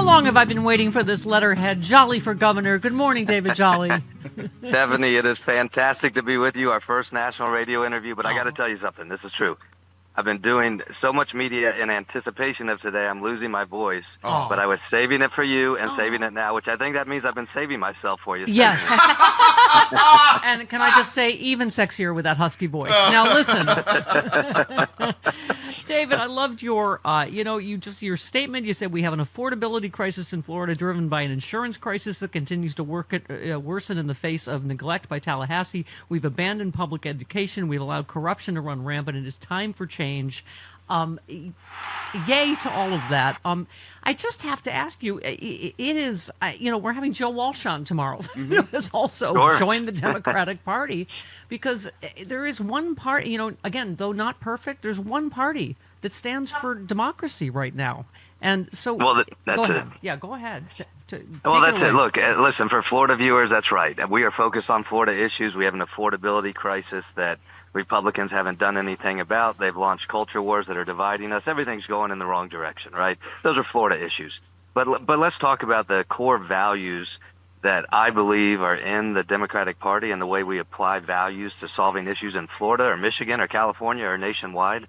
long have I been waiting for this letterhead? Jolly for governor. Good morning, David Jolly. Stephanie, it is fantastic to be with you, our first national radio interview, but I got to tell you something. This is true. I've been doing so much media in anticipation of today, I'm losing my voice. But I was saving it for you and saving it now, which I think that means I've been saving myself for you. Yes. And can I just say, even sexier with that husky voice. Now, listen. David, I loved your, your statement. You said we have an affordability crisis in Florida driven by an insurance crisis that continues to worsen in the face of neglect by Tallahassee. We've abandoned public education. We've allowed corruption to run rampant. It is time for change. Yay to all of that. I just have to ask you, it is, we're having Joe Walsh on tomorrow, who has also joined the Democratic Party, because there is one party, again, though not perfect, there's one party that stands for democracy right now. And so, that's it. Yeah, go ahead. That's it. Look, listen, for Florida viewers, that's right. We are focused on Florida issues. We have an affordability crisis that Republicans haven't done anything about. They've launched culture wars that are dividing us. Everything's going in the wrong direction, right? Those are Florida issues. But let's talk about the core values that I believe are in the Democratic Party and the way we apply values to solving issues in Florida or Michigan or California or nationwide.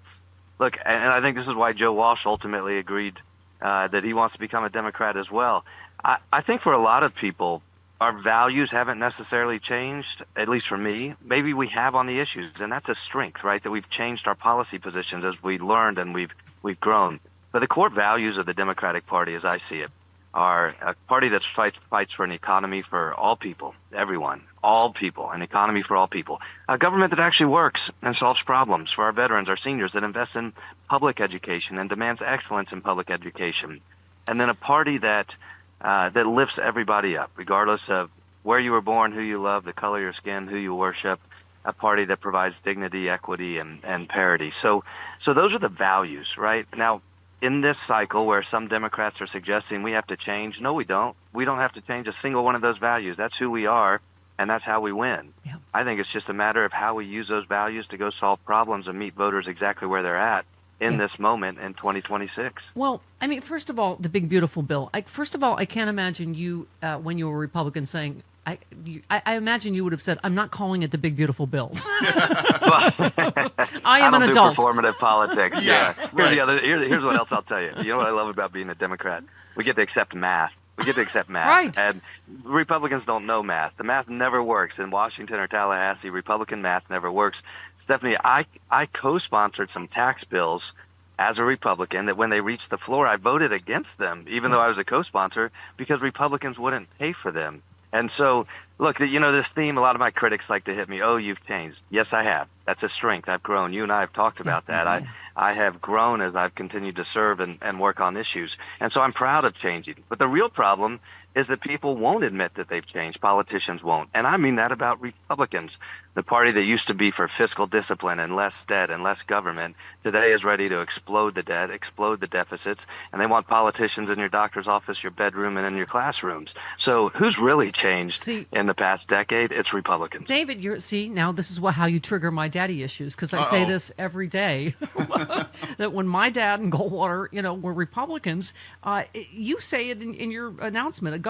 Look, and I think this is why Joe Walsh ultimately agreed that he wants to become a Democrat as well. I think for a lot of people, our values haven't necessarily changed, at least for me. Maybe we have on the issues, and that's a strength, right? That we've changed our policy positions as we learned and we've grown. But the core values of the Democratic Party, as I see it, are a party that fights for an economy for all people, everyone, all people, an economy for all people, a government that actually works and solves problems for our veterans, our seniors, that invest in public education and demands excellence in public education, and then a party that lifts everybody up, regardless of where you were born, who you love, the color of your skin, who you worship, a party that provides dignity, equity, and parity. So those are the values, right? Now, in this cycle where some Democrats are suggesting we have to change, no, we don't. We don't have to change a single one of those values. That's who we are, and that's how we win. Yeah. I think it's just a matter of how we use those values to go solve problems and meet voters exactly where they're at in this moment in 2026. Well, I mean, first of all, the big, beautiful bill. I can't imagine you, when you were a Republican, saying, I imagine you would have said, I'm not calling it the big, beautiful bill. I am an adult. Do performative politics. Yeah. Right. Here's what else I'll tell you. You know what I love about being a Democrat? We get to accept math. Right. And Republicans don't know math. The math never works. In Washington or Tallahassee, Republican math never works. Stephanie, I co-sponsored some tax bills as a Republican that when they reached the floor, I voted against them, even though I was a co-sponsor, because Republicans wouldn't pay for them. And so, look, this theme, a lot of my critics like to hit me, oh, you've changed. Yes, I have. That's a strength. I've grown. You and I have talked about that. I have grown as I've continued to serve and work on issues. And so I'm proud of changing. But the real problem is that people won't admit that they've changed. Politicians won't. And I mean that about Republicans. The party that used to be for fiscal discipline and less debt and less government today is ready to explode the debt, explode the deficits, and they want politicians in your doctor's office, your bedroom, and in your classrooms. So who's really changed in the past decade? It's Republicans. David, now this is how you trigger my daddy issues, because I say this every day, that when my dad and Goldwater, were Republicans, you say it in your announcement,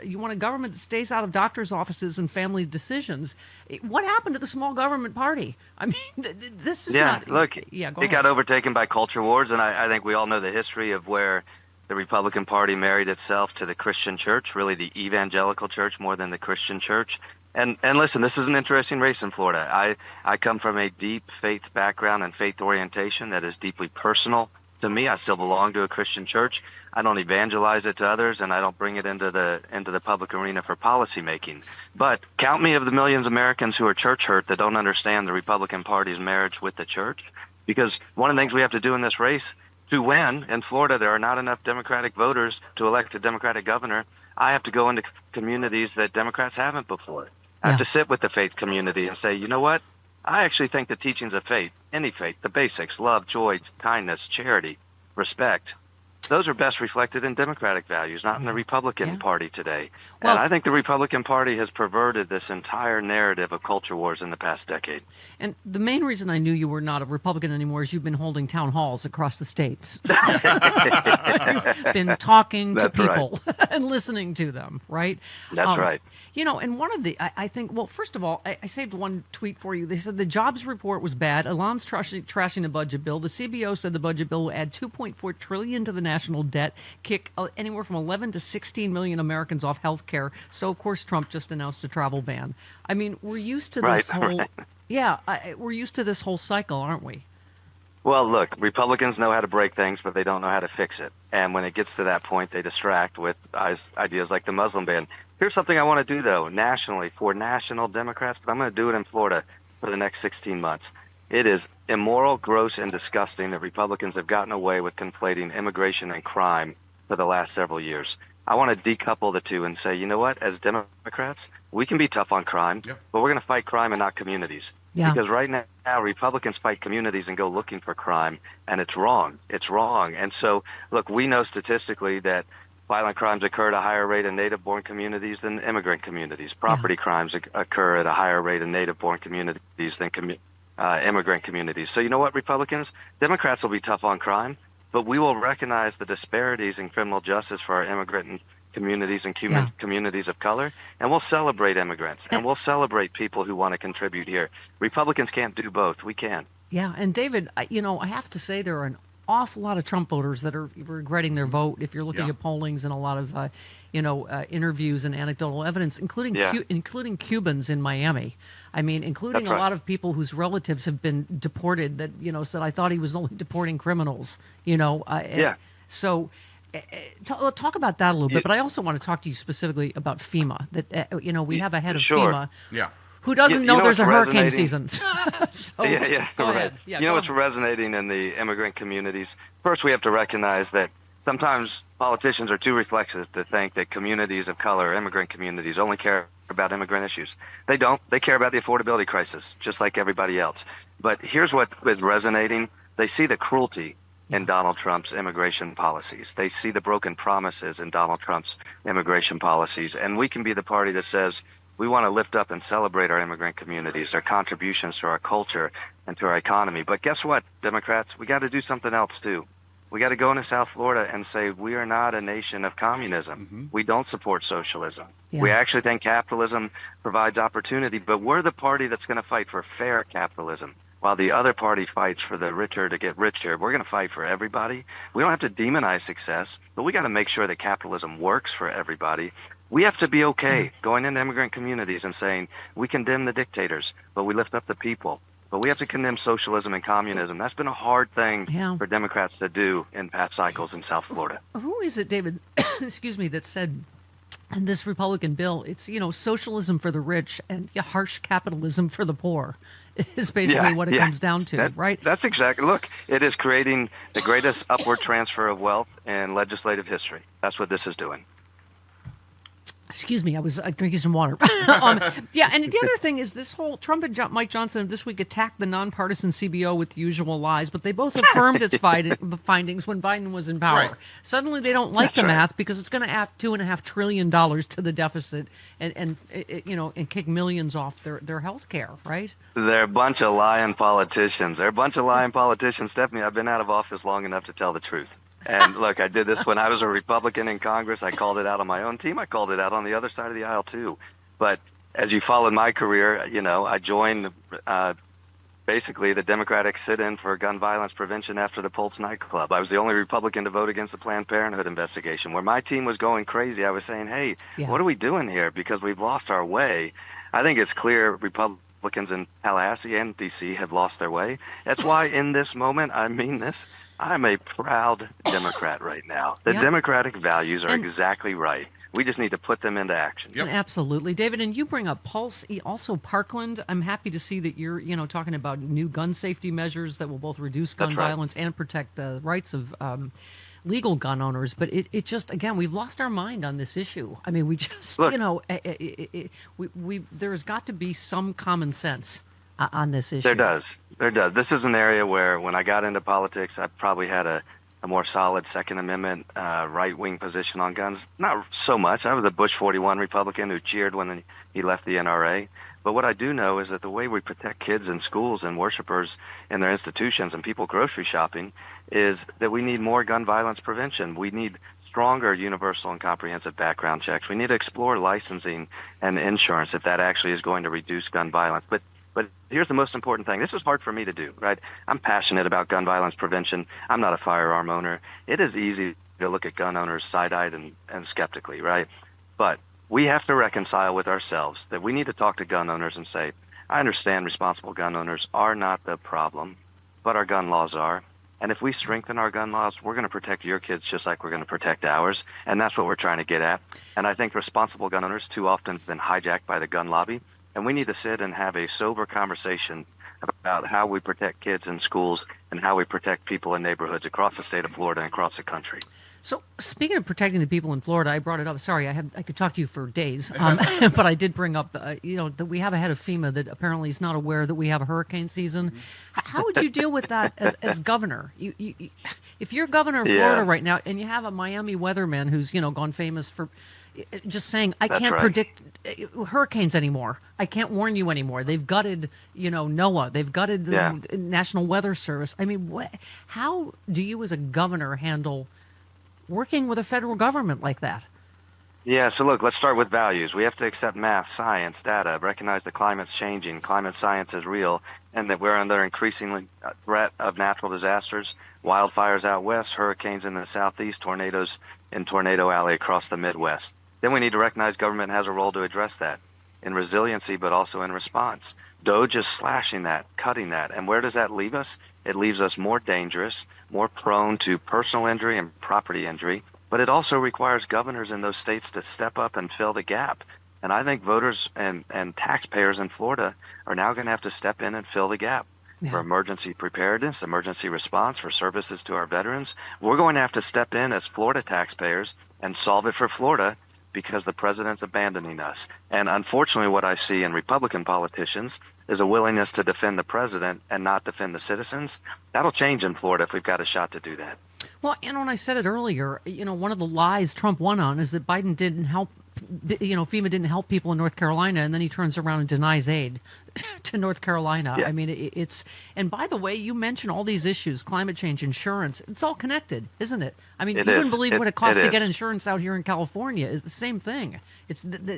you want a government that stays out of doctors' offices and family decisions. What happened to the small government party? I mean, this is not... Look, it got overtaken by culture wars, and I think we all know the history of where the Republican Party married itself to the Christian church, really the evangelical church more than the Christian church. And listen, this is an interesting race in Florida. I come from a deep faith background and faith orientation that is deeply personal to me. I still belong to a Christian church. I don't evangelize it to others, and I don't bring it into the public arena for policy making. But count me of the millions of Americans who are church hurt that don't understand the Republican Party's marriage with the church. Because one of the things we have to do in this race to win in Florida, there are not enough Democratic voters to elect a Democratic governor. I have to go into communities that Democrats haven't before. I have to sit with the faith community and say, you know what? I actually think the teachings of faith, any faith, the basics, love, joy, kindness, charity, respect, those are best reflected in Democratic values, not in the Republican Party today. Well, and I think the Republican Party has perverted this entire narrative of culture wars in the past decade. And the main reason I knew you were not a Republican anymore is you've been holding town halls across the state. You've been talking to people and listening to them, right? That's right. And one of the, I think, well, first of all, I saved one tweet for you. They said the jobs report was bad. Elon's trashing the budget bill. The CBO said the budget bill will add $2.4 trillion to the national debt, kick anywhere from 11 to 16 million Americans off health care. So, of course, Trump just announced a travel ban. I mean, we're used to this we're used to this whole cycle, aren't we? Well, look, Republicans know how to break things, but they don't know how to fix it. And when it gets to that point, they distract with ideas like the Muslim ban. Here's something I want to do, though, nationally for national Democrats, but I'm going to do it in Florida for the next 16 months. It is immoral, gross, and disgusting that Republicans have gotten away with conflating immigration and crime for the last several years. I want to decouple the two and say, you know what, as Democrats, we can be tough on crime, but we're going to fight crime and not communities. Yeah. Because right now, Republicans fight communities and go looking for crime, and it's wrong. It's wrong. And so, look, we know statistically that violent crimes occur at a higher rate in native-born communities than immigrant communities. Property crimes occur at a higher rate in native-born communities than immigrant communities. So you know what, Republicans? Democrats will be tough on crime, but we will recognize the disparities in criminal justice for our immigrant communities and communities of color, and we'll celebrate immigrants, and we'll celebrate people who want to contribute here. Republicans can't do both. We can. Yeah, and David, I have to say there are an awful lot of Trump voters that are regretting their vote. If you're looking at pollings and a lot of, interviews and anecdotal evidence, including Cubans in Miami. I mean, including a lot of people whose relatives have been deported that, said, I thought he was only deporting criminals, So talk about that a little bit, but I also want to talk to you specifically about FEMA. That we have a head of FEMA who doesn't know there's a hurricane season. Right. You know what's resonating in the immigrant communities? First, we have to recognize that sometimes politicians are too reflexive to think that communities of color, immigrant communities, only care about immigrant issues. They don't. They care about the affordability crisis, just like everybody else. But here's what is resonating. They see the cruelty in Donald Trump's immigration policies. They see the broken promises in Donald Trump's immigration policies. And we can be the party that says we want to lift up and celebrate our immigrant communities, their contributions to our culture and to our economy. But guess what, Democrats? We got to do something else, too. We got to go into South Florida and say we are not a nation of communism. Mm-hmm. We don't support socialism. Yeah. We actually think capitalism provides opportunity, but we're the party that's going to fight for fair capitalism. While the other party fights for the richer to get richer, we're going to fight for everybody. We don't have to demonize success, but we got to make sure that capitalism works for everybody. We have to be okay going into immigrant communities and saying we condemn the dictators, but we lift up the people. But we have to condemn socialism and communism. That's been a hard thing for Democrats to do in past cycles in South Florida. Who is it, David, excuse me, that said in this Republican bill, it's, socialism for the rich and harsh capitalism for the poor is basically what it comes down to, right? That's exactly. Look, it is creating the greatest upward transfer of wealth in legislative history. That's what this is doing. Excuse me, I was drinking some water. And the other thing is this whole Trump and Mike Johnson this week attacked the nonpartisan CBO with the usual lies, but they both affirmed its findings when Biden was in power. Right. Suddenly they don't like the math because it's going to add $2.5 trillion to the deficit and kick millions off their health care, right? They're a bunch of lying politicians. Stephanie, I've been out of office long enough to tell the truth. And look, I did this when I was a Republican in Congress. I called it out on my own team. I called it out on the other side of the aisle, too. But as you followed my career, I joined basically the Democratic sit-in for gun violence prevention after the Pulse nightclub. I was the only Republican to vote against the Planned Parenthood investigation. Where my team was going crazy, I was saying, hey, what are we doing here? Because we've lost our way. I think it's clear Republicans in Tallahassee and D.C. have lost their way. That's why in this moment, I mean this, I'm a proud Democrat right now. The Democratic values are exactly right. We just need to put them into action. Yep. Absolutely. David, and you bring up Pulse, also Parkland. I'm happy to see that you're, talking about new gun safety measures that will both reduce gun violence and protect the rights of legal gun owners. But it just, again, we've lost our mind on this issue. I mean, we just, there's got to be some common sense on this issue. There does. This is an area where when I got into politics, I probably had a a more solid Second Amendment, right-wing position on guns. Not so much. I was a Bush 41 Republican who cheered when he left the NRA. But what I do know is that the way we protect kids in schools and worshipers in their institutions and people grocery shopping is that we need more gun violence prevention. We need stronger universal and comprehensive background checks. We need to explore licensing and insurance if that actually is going to reduce gun violence. But here's the most important thing. This is hard for me to do, right? I'm passionate about gun violence prevention. I'm not a firearm owner. It is easy to look at gun owners side-eyed and skeptically, right? But we have to reconcile with ourselves that we need to talk to gun owners and say, I understand responsible gun owners are not the problem, but our gun laws are. And if we strengthen our gun laws, we're going to protect your kids just like we're going to protect ours. And that's what we're trying to get at. And I think responsible gun owners too often have been hijacked by the gun lobby. And we need to sit and have a sober conversation about how we protect kids in schools and how we protect people in neighborhoods across the state of Florida and across the country. So speaking of protecting the people in Florida, I brought it up. Sorry, I could talk to you for days, but I did bring up, that we have a head of FEMA that apparently is not aware that we have a hurricane season. How would you deal with that as governor? If you're governor of Florida right now and you have a Miami weatherman who's gone famous for just saying, I can't predict hurricanes anymore. I can't warn you anymore. They've gutted, NOAA. They've gutted the National Weather Service. I mean, how do you as a governor handle working with a federal government like that? Yeah, so look, let's start with values. We have to accept math, science, data, recognize the climate's changing, climate science is real, and that we're under increasing threat of natural disasters, wildfires out west, hurricanes in the southeast, tornadoes in Tornado Alley across the Midwest. Then we need to recognize government has a role to address that in resiliency, but also in response. DOGE is slashing that, cutting that. And where does that leave us? It leaves us more dangerous, more prone to personal injury and property injury. But it also requires governors in those states to step up and fill the gap. And I think voters and taxpayers in Florida are now going to have to step in and fill the gap. For emergency preparedness, emergency response, for services to our veterans. We're going to have to step in as Florida taxpayers and solve it for Florida, because the president's abandoning us. And unfortunately, what I see in Republican politicians is a willingness to defend the president and not defend the citizens. That'll change in Florida if we've got a shot to do that. Well, when I said it earlier, one of the lies Trump won on is that Biden didn't help, FEMA didn't help people in North Carolina, and then he turns around and denies aid to North Carolina. I mean, and by the way, you mentioned all these issues, climate change, insurance, it's all connected, isn't it? I mean, you wouldn't believe what it costs to get insurance out here in California. Is the same thing.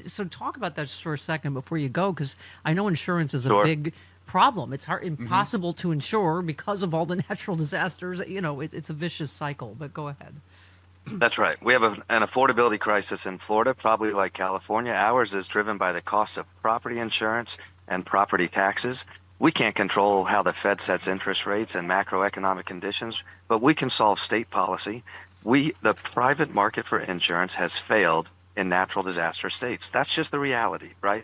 So talk about that just for a second before you go, because I know insurance is a big problem. It's impossible to insure because of all the natural disasters. It's a vicious cycle, but go ahead. That's right. We have an affordability crisis in Florida, probably like California. Ours is driven by the cost of property insurance and property taxes. We can't control how the Fed sets interest rates and macroeconomic conditions, but we can solve state policy. The private market for insurance has failed in natural disaster states. That's just the reality, right?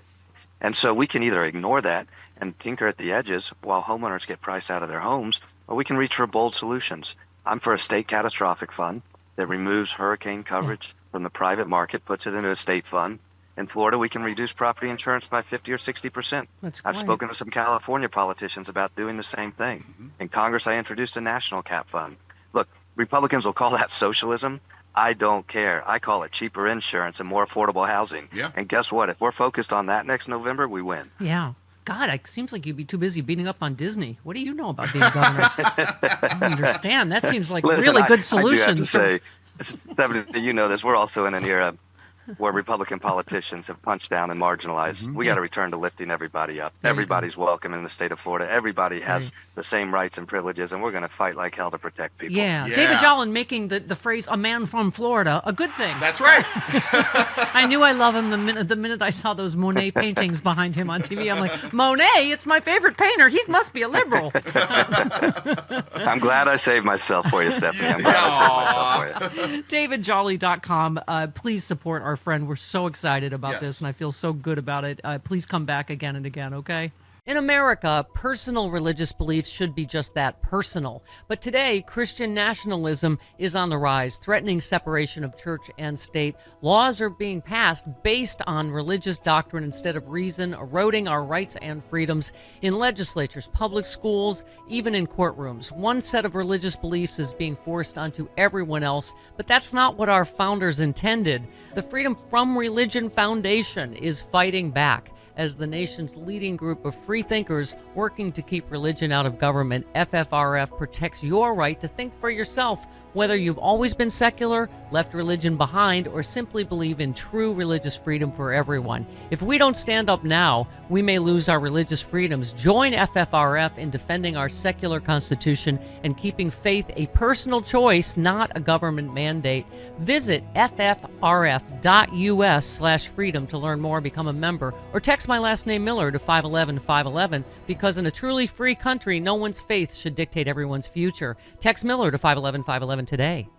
And so we can either ignore that and tinker at the edges while homeowners get priced out of their homes, or we can reach for bold solutions. I'm for a state catastrophic fund that removes hurricane coverage from the private market, puts it into a state fund. In Florida, we can reduce property insurance by 50 or 60%. I've spoken to some California politicians about doing the same thing. In Congress, I introduced a national cap fund. Look, Republicans will call that socialism. I don't care. I call it cheaper insurance and more affordable housing. And guess what? If we're focused on that next November, we win. Yeah. God, it seems like you'd be too busy beating up on Disney. What do you know about being governor? I don't understand. That seems like really good solutions. I do have to say, Stephanie, you know this. We're also in an era where Republican politicians have punched down and marginalized. We got to return to lifting everybody up. Everybody's welcome in the state of Florida. Everybody has the same rights and privileges, and we're going to fight like hell to protect people. David Jolin making the phrase "a man from Florida" a good thing. That's right. I knew I love him the minute I saw those Monet paintings behind him on TV. I'm like, Monet, it's my favorite painter. He must be a liberal. I'm glad I saved myself for you, Stephanie. I'm glad I saved myself for you. DavidJolly.com. Please support our friend. We're so excited about this, and I feel so good about it. Please come back again and again, okay? In America, personal religious beliefs should be just that, personal. But today, Christian nationalism is on the rise, threatening separation of church and state. Laws are being passed based on religious doctrine instead of reason, eroding our rights and freedoms in legislatures, public schools, even in courtrooms. One set of religious beliefs is being forced onto everyone else, but that's not what our founders intended. The Freedom from Religion Foundation is fighting back as the nation's leading group of free thinkers working to keep religion out of government. FFRF protects your right to think for yourself, whether you've always been secular, left religion behind, or simply believe in true religious freedom for everyone. If we don't stand up now, we may lose our religious freedoms. Join FFRF in defending our secular constitution and keeping faith a personal choice, not a government mandate. Visit ffrf.us/freedom to learn more, become a member, or text my last name Miller to 511-511, because in a truly free country, no one's faith should dictate everyone's future. Text Miller to 511-511 today.